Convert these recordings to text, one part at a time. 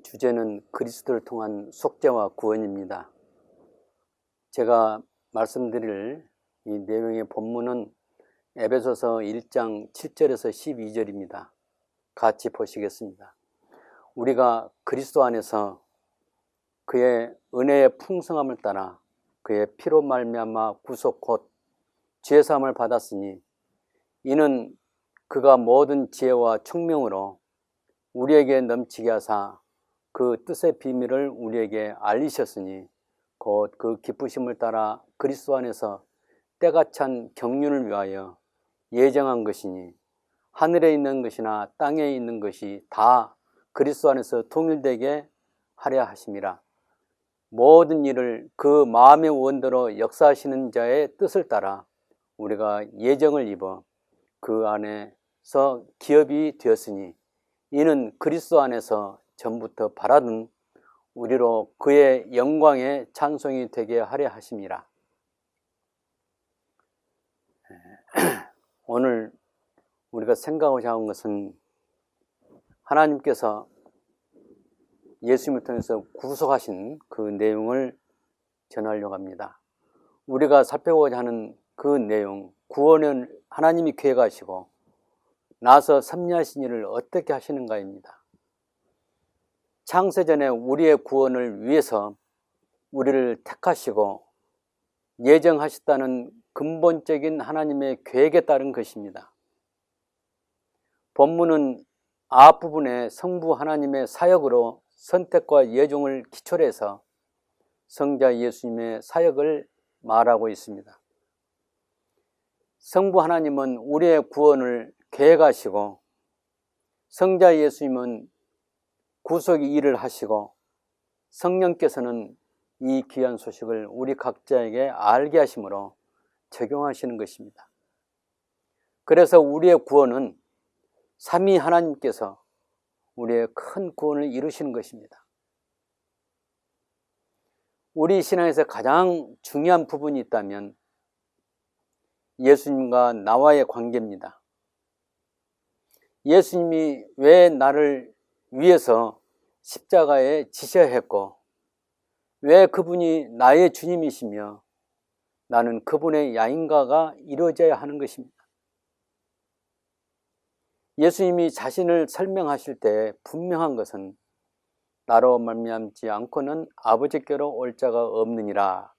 주제는 그리스도를 통한 속죄와 구원입니다. 제가 말씀드릴 이 내용의 본문은 에베소서 1장 7절에서 12절입니다. 같이 보시겠습니다. 우리가 그리스도 안에서 그의 은혜의 풍성함을 따라 그의 피로 말미암아 구속 곧 죄사함을 받았으니 이는 그가 모든 지혜와 총명으로 우리에게 넘치게 하사 그 뜻의 비밀을 우리에게 알리셨으니 곧 그 기쁘심을 따라 그리스도 안에서 때가 찬 경륜을 위하여 예정한 것이니 하늘에 있는 것이나 땅에 있는 것이 다 그리스도 안에서 통일되게 하려 하심이라. 모든 일을 그 마음의 원대로 역사하시는 자의 뜻을 따라 우리가 예정을 입어 그 안에서 기업이 되었으니 이는 그리스도 안에서 전부터 바라던 우리로 그의 영광의 찬송이 되게 하려 하심이라. 오늘 우리가 생각하고자 하는 것은 하나님께서 예수님을 통해서 구속하신 그 내용을 전하려고 합니다. 우리가 살펴보고자 하는 그 내용, 구원은 하나님이 계획하시고 나서 섭리하신 일을 어떻게 하시는가입니다. 창세전에 우리의 구원을 위해서 우리를 택하시고 예정하셨다는 근본적인 하나님의 계획에 따른 것입니다. 본문은 앞부분에 성부 하나님의 사역으로 선택과 예종을 기초로 해서 성자 예수님의 사역을 말하고 있습니다. 성부 하나님은 우리의 구원을 계획하시고 성자 예수님은 구속의 일을 하시고 성령께서는 이 귀한 소식을 우리 각자에게 알게 하심으로 적용하시는 것입니다. 그래서 우리의 구원은 삼위 하나님께서 우리의 큰 구원을 이루시는 것입니다. 우리 신앙에서 가장 중요한 부분이 있다면 예수님과 나와의 관계입니다. 예수님이 왜 나를 위해서 십자가에 지셔야 했고 왜 그분이 나의 주님이시며 나는 그분의 야인가가 이루어져야 하는 것입니다. 예수님이 자신을 설명하실 때 분명한 것은 나로 말미암지 않고는 아버지께로 올 자가 없느니라.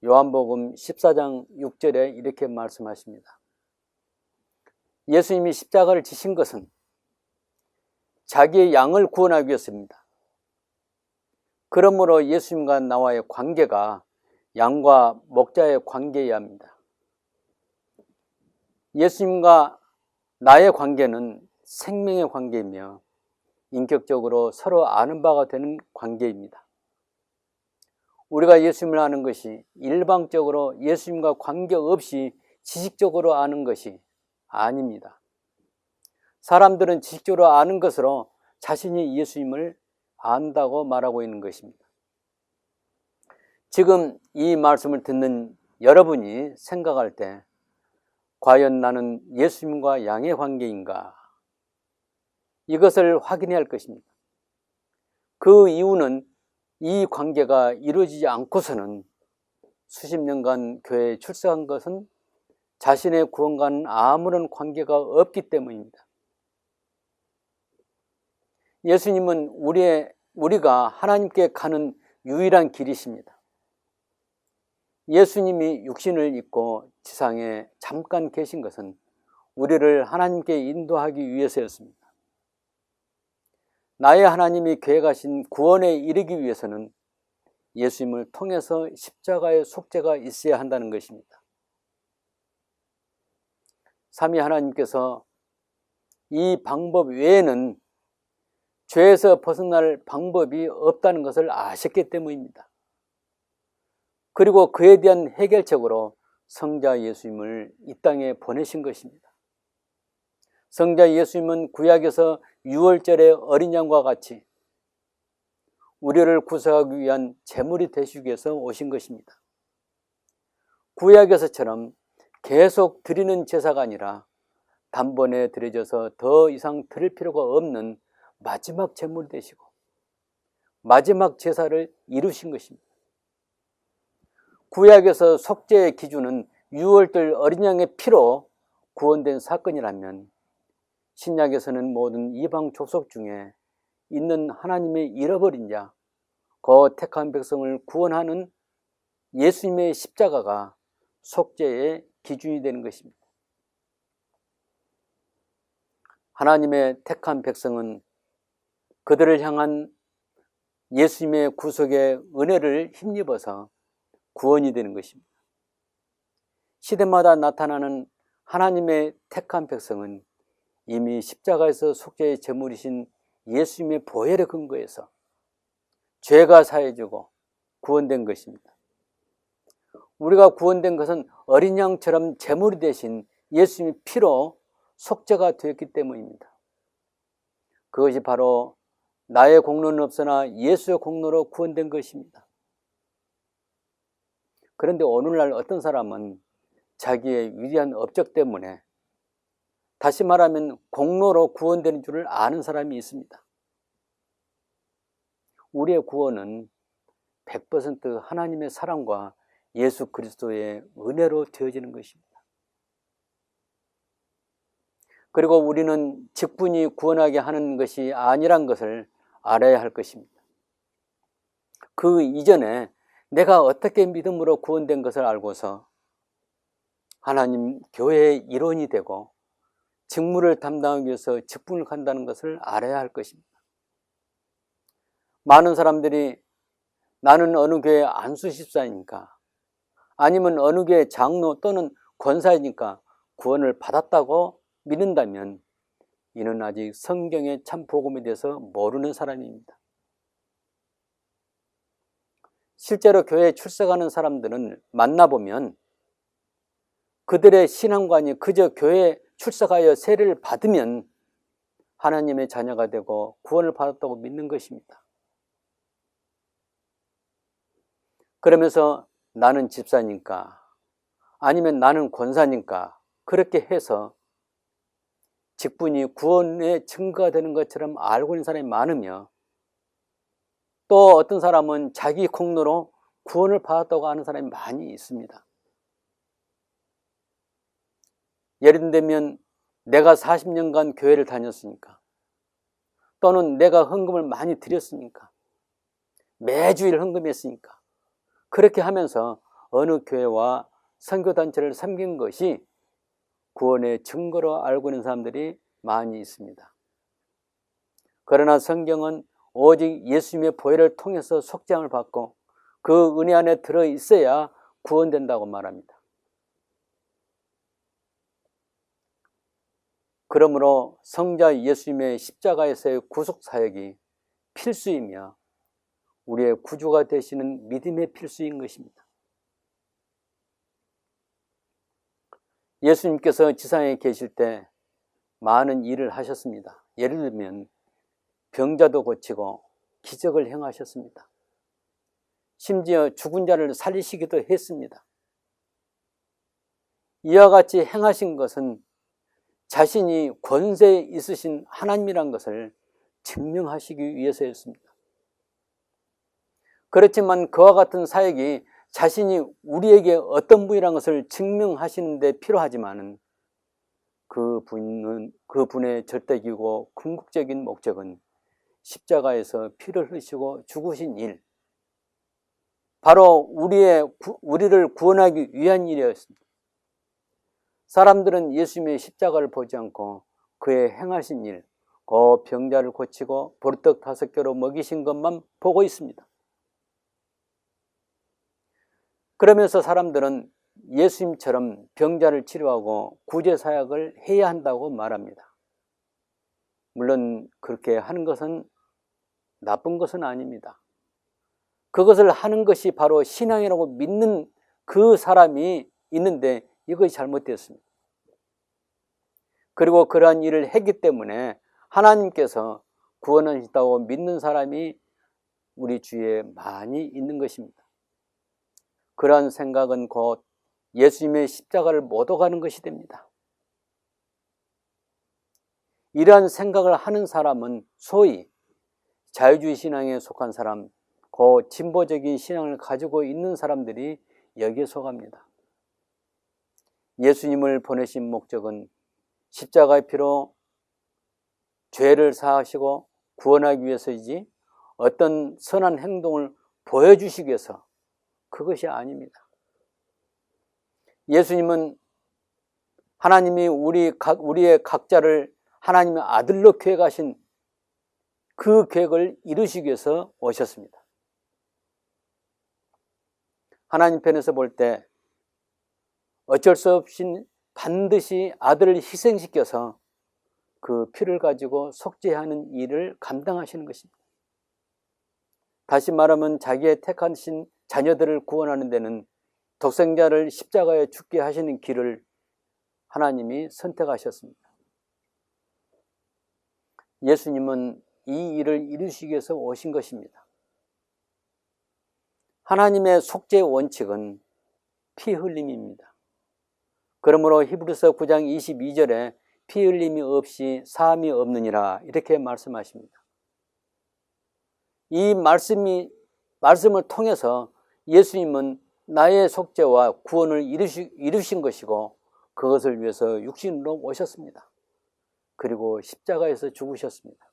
요한복음 14장 6절에 이렇게 말씀하십니다. 예수님이 십자가를 지신 것은 자기의 양을 구원하기 위해서입니다. 그러므로 예수님과 나와의 관계가 양과 목자의 관계여야 합니다. 예수님과 나의 관계는 생명의 관계이며 인격적으로 서로 아는 바가 되는 관계입니다. 우리가 예수님을 아는 것이 일방적으로 예수님과 관계없이 지식적으로 아는 것이 아닙니다. 사람들은 지식적으로 아는 것으로 자신이 예수님을 안다고 말하고 있는 것입니다. 지금 이 말씀을 듣는 여러분이 생각할 때 과연 나는 예수님과 양의 관계인가? 이것을 확인해야 할 것입니다. 그 이유는 이 관계가 이루어지지 않고서는 수십 년간 교회에 출석한 것은 자신의 구원과는 아무런 관계가 없기 때문입니다. 예수님은 우리가 하나님께 가는 유일한 길이십니다. 예수님이 육신을 입고 지상에 잠깐 계신 것은 우리를 하나님께 인도하기 위해서였습니다. 나의 하나님이 계획하신 구원에 이르기 위해서는 예수님을 통해서 십자가의 속죄가 있어야 한다는 것입니다. 삼위 하나님께서 이 방법 외에는 죄에서 벗어날 방법이 없다는 것을 아셨기 때문입니다. 그리고 그에 대한 해결책으로 성자 예수님을 이 땅에 보내신 것입니다. 성자 예수님은 구약에서 유월절의 어린 양과 같이 우리를 구속하기 위한 제물이 되시기 위해서 오신 것입니다. 구약에서처럼 계속 드리는 제사가 아니라 단번에 드려져서 더 이상 드릴 필요가 없는 마지막 제물이 되시고 마지막 제사를 이루신 것입니다. 구약에서 속죄의 기준은 6월절 어린 양의 피로 구원된 사건이라면 신약에서는 모든 이방 족속 중에 있는 하나님의 잃어버린 자, 그 택한 백성을 구원하는 예수님의 십자가가 속죄의 기준이 되는 것입니다. 하나님의 택한 백성은 그들을 향한 예수님의 구속의 은혜를 힘입어서 구원이 되는 것입니다. 시대마다 나타나는 하나님의 택한 백성은 이미 십자가에서 속죄의 제물이신 예수님의 보혈의 근거에서 죄가 사해지고 구원된 것입니다. 우리가 구원된 것은 어린 양처럼 제물이 되신 예수님의 피로 속죄가 되었기 때문입니다. 그것이 바로 나의 공로는 없으나 예수의 공로로 구원된 것입니다. 그런데 오늘날 어떤 사람은 자기의 위대한 업적 때문에, 다시 말하면 공로로 구원되는 줄을 아는 사람이 있습니다. 우리의 구원은 100% 하나님의 사랑과 예수 그리스도의 은혜로 되어지는 것입니다. 그리고 우리는 직분이 구원하게 하는 것이 아니란 것을 알아야 할 것입니다. 그 이전에 내가 어떻게 믿음으로 구원된 것을 알고서 하나님 교회의 일원이 되고 직무를 담당하기 위해서 직분을 간다는 것을 알아야 할 것입니다. 많은 사람들이 나는 어느 교회 안수집사니까, 아니면 어느 교회 장로 또는 권사이니까 구원을 받았다고 믿는다면 이는 아직 성경의 참 복음에 대해서 모르는 사람입니다. 실제로 교회에 출석하는 사람들은 만나보면 그들의 신앙관이 그저 교회에 출석하여 세례를 받으면 하나님의 자녀가 되고 구원을 받았다고 믿는 것입니다. 그러면서 나는 집사니까, 아니면 나는 권사니까 그렇게 해서 직분이 구원의 증거가 되는 것처럼 알고 있는 사람이 많으며, 또 어떤 사람은 자기 공로로 구원을 받았다고 하는 사람이 많이 있습니다. 예를 들면 내가 40년간 교회를 다녔으니까, 또는 내가 헌금을 많이 드렸으니까, 매주일 헌금했으니까, 그렇게 하면서 어느 교회와 선교단체를 섬긴 것이 구원의 증거로 알고 있는 사람들이 많이 있습니다. 그러나 성경은 오직 예수님의 보혈을 통해서 속죄함을 받고 그 은혜 안에 들어있어야 구원된다고 말합니다. 그러므로 성자 예수님의 십자가에서의 구속사역이 필수이며 우리의 구주가 되시는 믿음의 필수인 것입니다. 예수님께서 지상에 계실 때 많은 일을 하셨습니다. 예를 들면 병자도 고치고 기적을 행하셨습니다. 심지어 죽은 자를 살리시기도 했습니다. 이와 같이 행하신 것은 자신이 권세 있으신 하나님이란 것을 증명하시기 위해서였습니다. 그렇지만 그와 같은 사역이 자신이 우리에게 어떤 분이라는 것을 증명하시는 데 필요하지만 그분의 절대기고 궁극적인 목적은 십자가에서 피를 흘리시고 죽으신 일, 바로 우리를 구원하기 위한 일이었습니다. 사람들은 예수님의 십자가를 보지 않고 그의 행하신 일, 그 병자를 고치고 보리떡 5개로 먹이신 것만 보고 있습니다. 그러면서 사람들은 예수님처럼 병자를 치료하고 구제사역을 해야 한다고 말합니다. 물론 그렇게 하는 것은 나쁜 것은 아닙니다. 그것을 하는 것이 바로 신앙이라고 믿는 그 사람이 있는데 이것이 잘못되었습니다. 그리고 그러한 일을 했기 때문에 하나님께서 구원하신다고 믿는 사람이 우리 주위에 많이 있는 것입니다. 그러한 생각은 곧 예수님의 십자가를 못 오가는 것이 됩니다. 이러한 생각을 하는 사람은 소위 자유주의 신앙에 속한 사람, 그 진보적인 신앙을 가지고 있는 사람들이 여기에 속합니다. 예수님을 보내신 목적은 십자가의 피로 죄를 사하시고 구원하기 위해서이지 어떤 선한 행동을 보여주시기 위해서 그것이 아닙니다. 예수님은 하나님이 우리의 각자를 하나님의 아들로 계획하신 그 계획을 이루시기 위해서 오셨습니다. 하나님 편에서 볼 때 어쩔 수 없이 반드시 아들을 희생시켜서 그 피를 가지고 속죄하는 일을 감당하시는 것입니다. 다시 말하면 자기의 택하신 자녀들을 구원하는 데는 독생자를 십자가에 죽게 하시는 길을 하나님이 선택하셨습니다. 예수님은 이 일을 이루시기 위해서 오신 것입니다. 하나님의 속죄의 원칙은 피 흘림입니다. 그러므로 히브리서 9장 22절에 피 흘림이 없이 사함이 없느니라 이렇게 말씀하십니다. 이 말씀을 통해서 예수님은 나의 속죄와 구원을 이루신 것이고 그것을 위해서 육신으로 오셨습니다. 그리고 십자가에서 죽으셨습니다.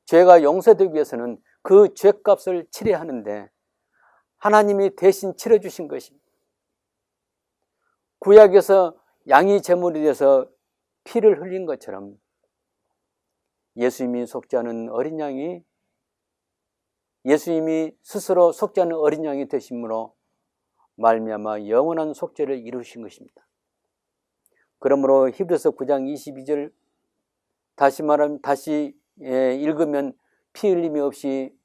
죄가 용서되기 위해서는 그 죄값을 치러야 하는데 하나님이 대신 치러주신 것입니다. 구약에서 양이 제물이 돼서 피를 흘린 것처럼 예수님이 속죄하는 어린 양이 예수님이 스스로 속죄하는 어린 양이 되심으로 말미암아 영원한 속죄를 이루신 것입니다. 그러므로 히브리서 9장 22절 다시 읽으면 피 흘림이 없이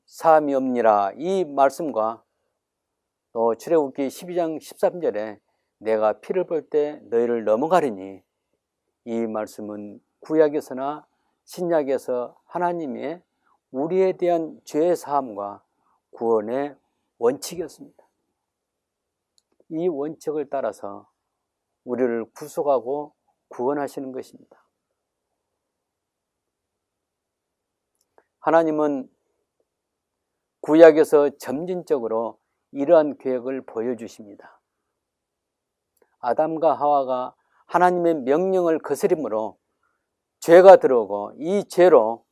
사함이 없니라 이 말씀과 또 출애굽기 12장 13절에 내가 피를 볼 때 너희를 넘어가리니 이 말씀은 구약에서나 신약에서 하나님의 우리에 대한 죄의 사함과 구원의 원칙이었습니다. 이 원칙을 따라서 우리를 구속하고 구원하시는 것입니다. 하나님은 구약에서 점진적으로 이러한 계획을 보여주십니다. 아담과 하와가 하나님의 명령을 거스림으로 죄가 들어오고 이 죄로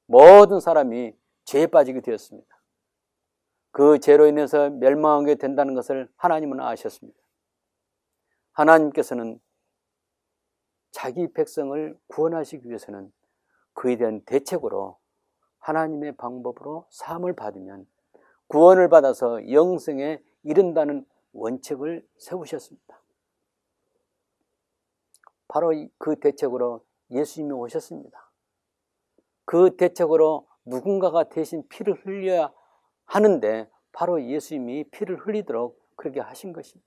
모든 사람이 죄에 빠지게 되었습니다. 그 죄로 인해서 멸망하게 된다는 것을 하나님은 아셨습니다. 하나님께서는 자기 백성을 구원하시기 위해서는 그에 대한 대책으로 하나님의 방법으로 사함을 받으면 구원을 받아서 영생에 이른다는 원칙을 세우셨습니다. 바로 그 대책으로 예수님이 오셨습니다. 그 대책으로 누군가가 대신 피를 흘려야 하는데 바로 예수님이 피를 흘리도록 그렇게 하신 것입니다.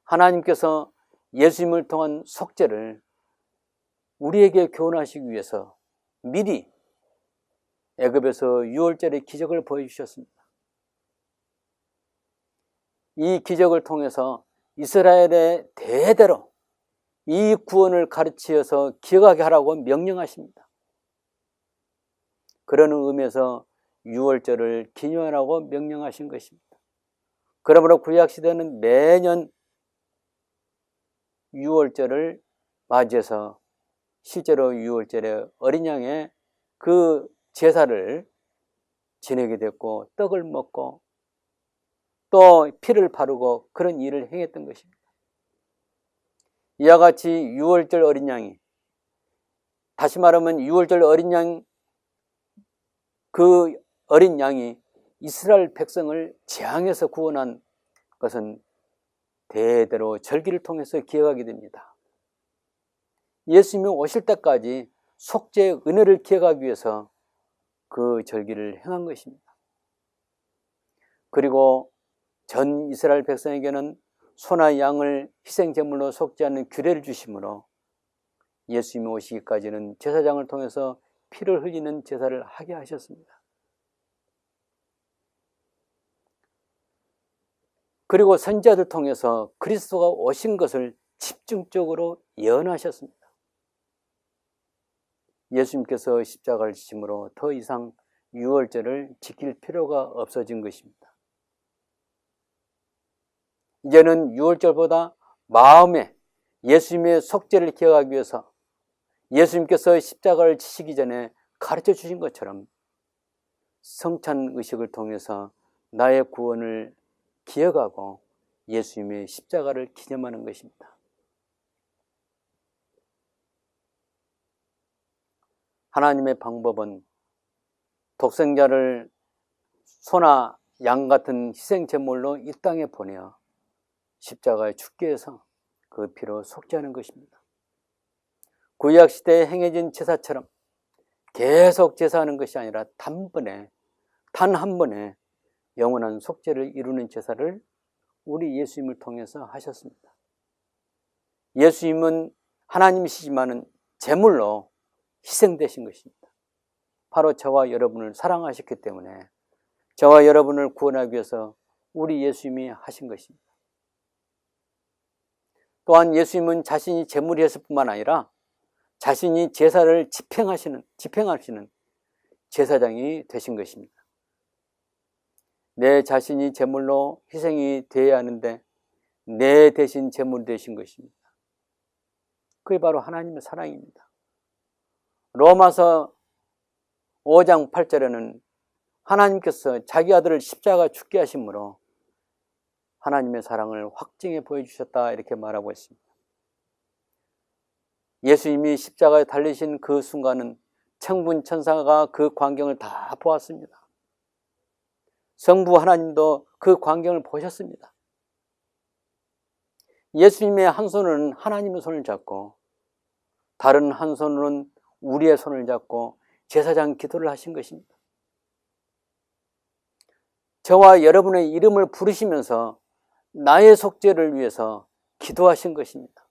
하나님께서 예수님을 통한 속죄를 우리에게 교훈하시기 위해서 미리 애굽에서 유월절의 기적을 보여주셨습니다. 이 기적을 통해서 이스라엘의 대대로 이 구원을 가르치어서 기억하게 하라고 명령하십니다. 그런 의미에서 유월절을 기념하라고 명령하신 것입니다. 그러므로 구약시대는 매년 유월절을 맞이해서 실제로 유월절에 어린 양의 그 제사를 지내게 됐고 떡을 먹고 또 피를 바르고 그런 일을 행했던 것입니다. 이와 같이 유월절 어린 양이 다시 말하면 유월절 어린 양 그 어린 양이 이스라엘 백성을 재앙에서 구원한 것은 대대로 절기를 통해서 기억하게 됩니다. 예수님이 오실 때까지 속죄의 은혜를 기억하기 위해서 그 절기를 행한 것입니다. 그리고 전 이스라엘 백성에게는 소나 양을 희생제물로 속죄하는 규례를 주심으로 예수님이 오시기까지는 제사장을 통해서 피를 흘리는 제사를 하게 하셨습니다. 그리고 선지자들 통해서 그리스도가 오신 것을 집중적으로 예언하셨습니다. 예수님께서 십자가를 지심으로 더 이상 유월절을 지킬 필요가 없어진 것입니다. 이제는 유월절보다 마음에 예수님의 속죄를 기억하기 위해서 예수님께서 십자가를 지시기 전에 가르쳐 주신 것처럼 성찬 의식을 통해서 나의 구원을 기억하고 예수님의 십자가를 기념하는 것입니다. 하나님의 방법은 독생자를 소나 양 같은 희생 제물로 이 땅에 보내어 십자가에 죽게 해서 그 피로 속죄하는 것입니다. 구약 시대에 행해진 제사처럼 계속 제사하는 것이 아니라 단번에, 단 한 번에 영원한 속죄를 이루는 제사를 우리 예수님을 통해서 하셨습니다. 예수님은 하나님이시지만은 제물로 희생되신 것입니다. 바로 저와 여러분을 사랑하셨기 때문에 저와 여러분을 구원하기 위해서 우리 예수님이 하신 것입니다. 또한 예수님은 자신이 제물이었을 뿐만 아니라 자신이 제사를 집행하시는 제사장이 되신 것입니다. 내 자신이 제물로 희생이 되어야 하는데 내 대신 제물이 되신 것입니다. 그게 바로 하나님의 사랑입니다. 로마서 5장 8절에는 하나님께서 자기 아들을 십자가 죽게 하심으로 하나님의 사랑을 확증해 보여주셨다 이렇게 말하고 있습니다. 예수님이 십자가에 달리신 그 순간은 천군 천사가 그 광경을 다 보았습니다. 성부 하나님도 그 광경을 보셨습니다. 예수님의 한 손은 하나님의 손을 잡고 다른 한 손으로는 우리의 손을 잡고 제사장 기도를 하신 것입니다. 저와 여러분의 이름을 부르시면서 나의 속죄를 위해서 기도하신 것입니다.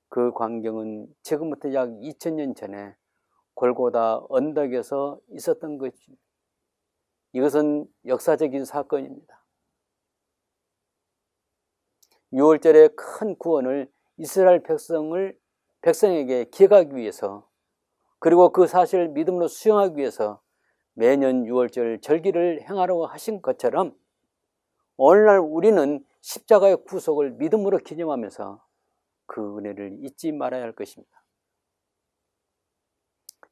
그 광경은 지금부터 약 2000년 전에 골고다 언덕에서 있었던 것입니다. 이것은 역사적인 사건입니다. 유월절의 큰 구원을 이스라엘 백성에게 기억하기 위해서 그리고 그 사실을 믿음으로 수용하기 위해서 매년 유월절 절기를 행하라고 하신 것처럼 오늘날 우리는 십자가의 구속을 믿음으로 기념하면서 그 은혜를 잊지 말아야 할 것입니다.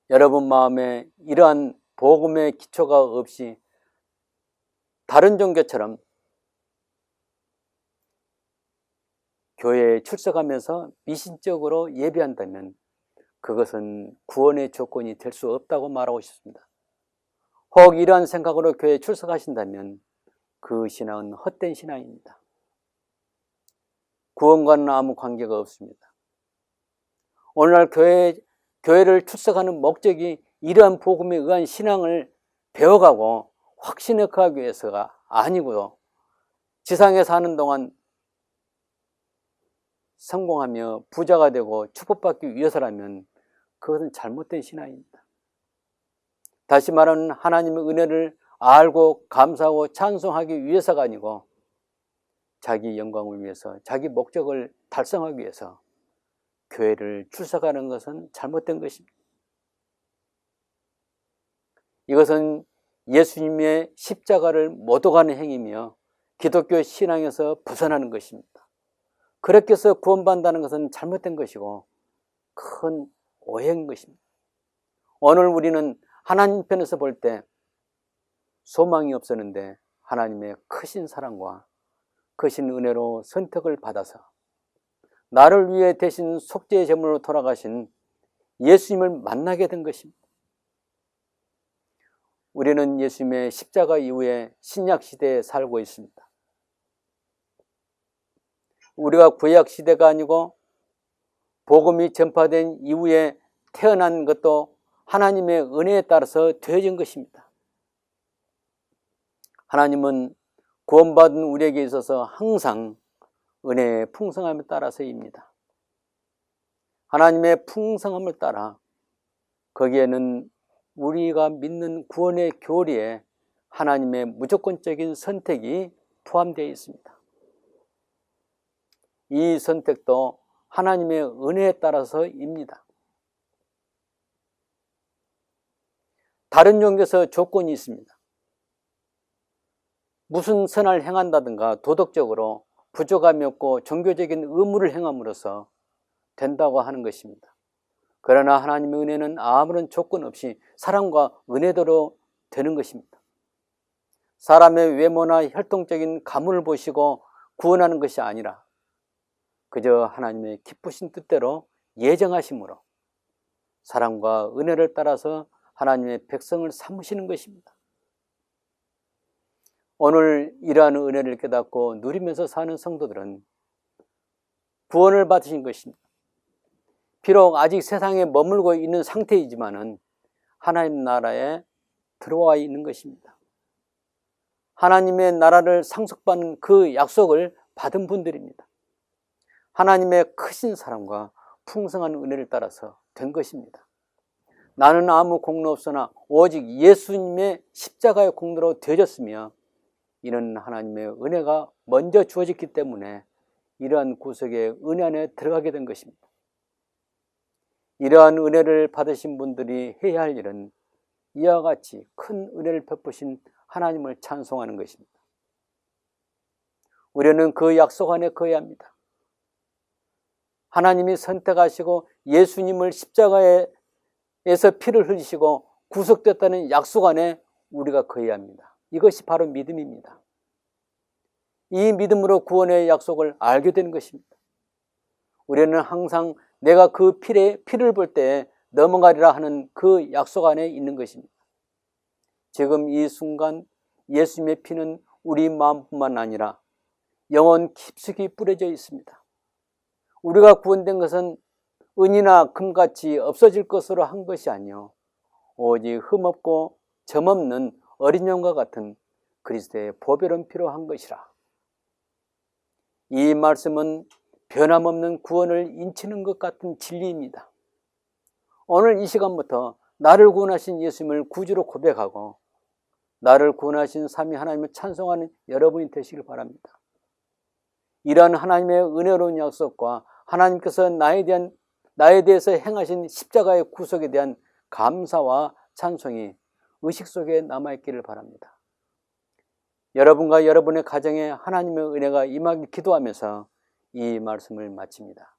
여러분 마음에 이러한 복음의 기초가 없이 다른 종교처럼 교회에 출석하면서 미신적으로 예배한다면 그것은 구원의 조건이 될 수 없다고 말하고 싶습니다. 혹 이러한 생각으로 교회에 출석하신다면 그 신앙은 헛된 신앙입니다. 구원과는 아무 관계가 없습니다. 오늘날 교회를 출석하는 목적이 이러한 복음에 의한 신앙을 배워가고 확신하기 위해서가 아니고요. 지상에 사는 동안 성공하며 부자가 되고 축복받기 위해서라면 그것은 잘못된 신앙입니다. 다시 말하면 하나님의 은혜를 알고 감사하고 찬송하기 위해서가 아니고 자기 영광을 위해서 자기 목적을 달성하기 위해서 교회를 출석하는 것은 잘못된 것입니다. 이것은 예수님의 십자가를 못 오가는 행위며 기독교 신앙에서 벗어나는 것입니다. 그렇게 해서 구원받는다는 것은 잘못된 것이고 큰 오해인 것입니다. 오늘 우리는 하나님 편에서 볼 때 소망이 없었는데 하나님의 크신 사랑과 크신 은혜로 선택을 받아서 나를 위해 대신 속죄의 제물로 돌아가신 예수님을 만나게 된 것입니다. 우리는 예수님의 십자가 이후에 신약 시대에 살고 있습니다. 우리가 구약 시대가 아니고 복음이 전파된 이후에 태어난 것도 하나님의 은혜에 따라서 되어진 것입니다. 하나님은 구원받은 우리에게 있어서 항상 은혜의 풍성함에 따라서입니다. 하나님의 풍성함을 따라 거기에는 우리가 믿는 구원의 교리에 하나님의 무조건적인 선택이 포함되어 있습니다. 이 선택도 하나님의 은혜에 따라서입니다. 다른 종교에서 조건이 있습니다. 무슨 선을 행한다든가 도덕적으로 부족함이 없고 종교적인 의무를 행함으로써 된다고 하는 것입니다. 그러나 하나님의 은혜는 아무런 조건 없이 사랑과 은혜대로 되는 것입니다. 사람의 외모나 혈통적인 가문을 보시고 구원하는 것이 아니라 그저 하나님의 기쁘신 뜻대로 예정하심으로 사랑과 은혜를 따라서 하나님의 백성을 삼으시는 것입니다. 오늘 이러한 은혜를 깨닫고 누리면서 사는 성도들은 구원을 받으신 것입니다. 비록 아직 세상에 머물고 있는 상태이지만은 하나님 나라에 들어와 있는 것입니다. 하나님의 나라를 상속받는 그 약속을 받은 분들입니다. 하나님의 크신 사랑과 풍성한 은혜를 따라서 된 것입니다. 나는 아무 공로 없으나 오직 예수님의 십자가의 공로로 되어졌으며 이는 하나님의 은혜가 먼저 주어졌기 때문에 이러한 구속의 은혜 안에 들어가게 된 것입니다. 이러한 은혜를 받으신 분들이 해야 할 일은 이와 같이 큰 은혜를 베푸신 하나님을 찬송하는 것입니다. 우리는 그 약속 안에 거해야 합니다. 하나님이 선택하시고 예수님을 십자가에서 피를 흘리시고 구속됐다는 약속 안에 우리가 거해야 합니다. 이것이 바로 믿음입니다. 이 믿음으로 구원의 약속을 알게 되는 것입니다. 우리는 항상 내가 그 피를 볼 때 넘어가리라 하는 그 약속 안에 있는 것입니다. 지금 이 순간 예수님의 피는 우리 마음뿐만 아니라 영혼 깊숙이 뿌려져 있습니다. 우리가 구원된 것은 은이나 금같이 없어질 것으로 한 것이 아니요 오직 흠없고 점없는 어린 양과 같은 그리스도의 보배로운 피로 한 것이라. 이 말씀은 변함없는 구원을 인치는 것 같은 진리입니다. 오늘 이 시간부터 나를 구원하신 예수님을 구주로 고백하고 나를 구원하신 삼위 하나님을 찬송하는 여러분이 되시길 바랍니다. 이러한 하나님의 은혜로운 약속과 하나님께서 나에 대해서 행하신 십자가의 구속에 대한 감사와 찬송이 의식 속에 남아있기를 바랍니다. 여러분과 여러분의 가정에 하나님의 은혜가 임하길 기도하면서 이 말씀을 마칩니다.